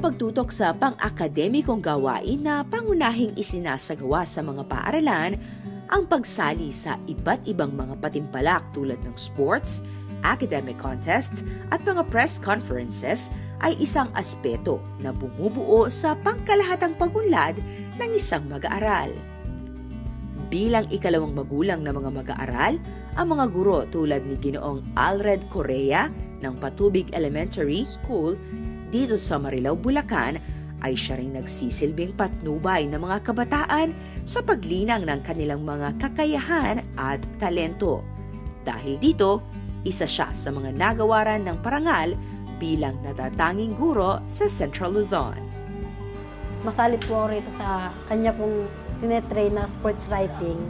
pagtutok sa pang-akademikong gawain na pangunahing isinasagawa sa mga paaralan, ang pagsali sa iba't ibang mga patimpalak tulad ng sports, academic contests at mga press conferences ay isang aspeto na bumubuo sa pangkalahatang pagunlad ng isang mag-aaral. Bilang ikalawang magulang na mga mag-aaral, ang mga guro tulad ni Ginoong Alred Correa ng Patubig Elementary School dito sa Marilao, Bulacan ay siya ring nagsisilbing patnubay ng mga kabataan sa paglinang ng kanilang mga kakayahan at talento. Dahil dito, isa siya sa mga nagawaran ng parangal bilang natatanging guro sa Central Luzon. Masalit po ako rito sa kanya pong tinetrain na sports writing.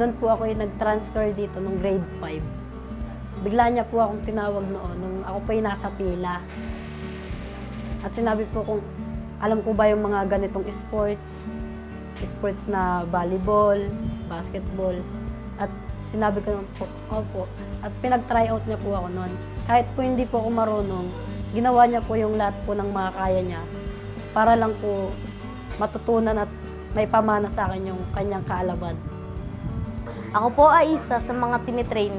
Noon po ako yung nag-transfer dito nung grade 5. Bigla niya po akong tinawag noon nung ako po yung nasa pila. At sinabi po kung alam ko ba yung mga ganitong sports na volleyball, basketball. At sinabi ko po, opo. At pinag-try out niya po ako noon. Kahit po hindi po ako marunong, ginawa niya po yung lahat po ng mga kaya niya para lang po matutunan at may pamana sa akin yung kanyang kaalaman. Ako po ay isa sa mga tinitrain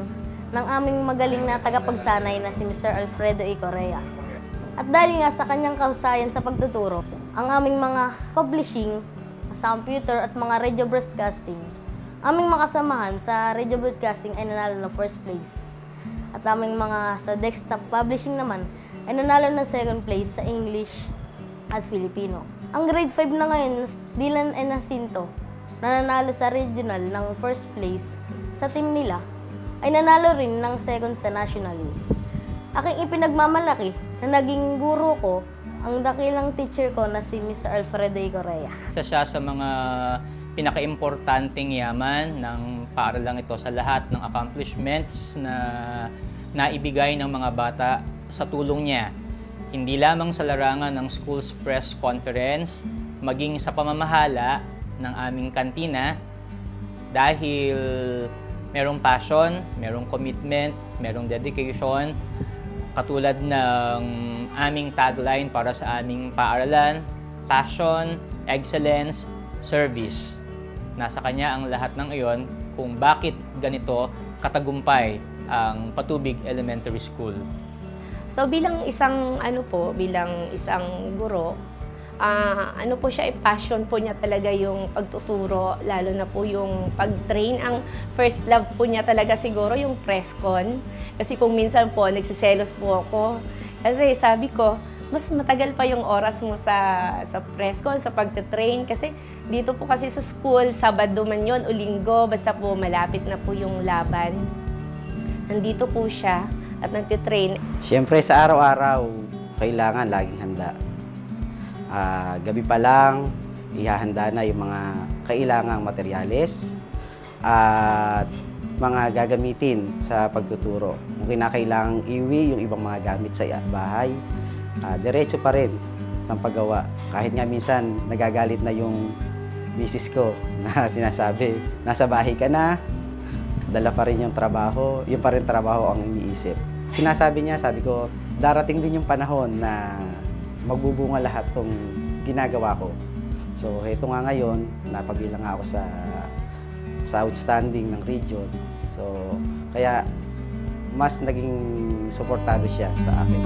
ng aming magaling na tagapagsanay na si Mr. Alfredo E. Correa. At dahil nga sa kanyang kahusayan sa pagtuturo, ang aming mga publishing sa computer at mga radio broadcasting, aming mga kasamahan sa radio broadcasting ay nanalo ng first place. At aming mga sa desktop publishing naman ay nanalo ng second place sa English at Filipino. Ang grade 5 na ngayon, Dylan and Jacinto, na nanalo sa regional ng first place sa team nila, ay nanalo rin ng second sa national. Aking ipinagmamalaki na naging guro ko ang dakilang teacher ko na si Mr. Alfredo E. Correa. Isa siya sa mga pinaka-importanting yaman ng paaralang ito sa lahat ng accomplishments na naibigay ng mga bata sa tulong niya. Hindi lamang sa larangan ng school's press conference, maging sa pamamahala ng aming kantina dahil merong passion, merong commitment, merong dedication, katulad ng aming tagline para sa aming paaralan, passion, excellence, service. Nasa kanya ang lahat ng iyon kung bakit ganito katagumpay ang Patubig Elementary School. So bilang isang guro, ano po siya, passion po niya talaga yung pagtuturo, lalo na po yung pag-train. Ang first love po niya talaga siguro yung press con. Kasi kung minsan po nagsiselos po ako, kasi sabi ko, mas matagal pa yung oras mo sa press con, sa pag-train. Kasi dito po kasi sa school, Sabado man yun o Linggo, basta po malapit na po yung laban. Nandito po siya at nagtitrain. Siyempre sa araw-araw, kailangan laging handa. Gabi pa lang, ihahanda na yung mga kailangang materyales at mga gagamitin sa pagtuturo. Kung kinakailangang iwi yung ibang mga gamit sa bahay, diretso pa rin ng paggawa. Kahit nga minsan nagagalit na yung misis ko na sinasabi, nasa bahay ka na, dala pa rin yung trabaho, yung pa rin trabaho ang iniisip. Sinasabi niya, sabi ko, darating din yung panahon na magbubunga lahat tong ginagawa ko. So, ito nga ngayon, napabilang ako sa outstanding ng region. So, kaya mas naging suportado siya sa akin.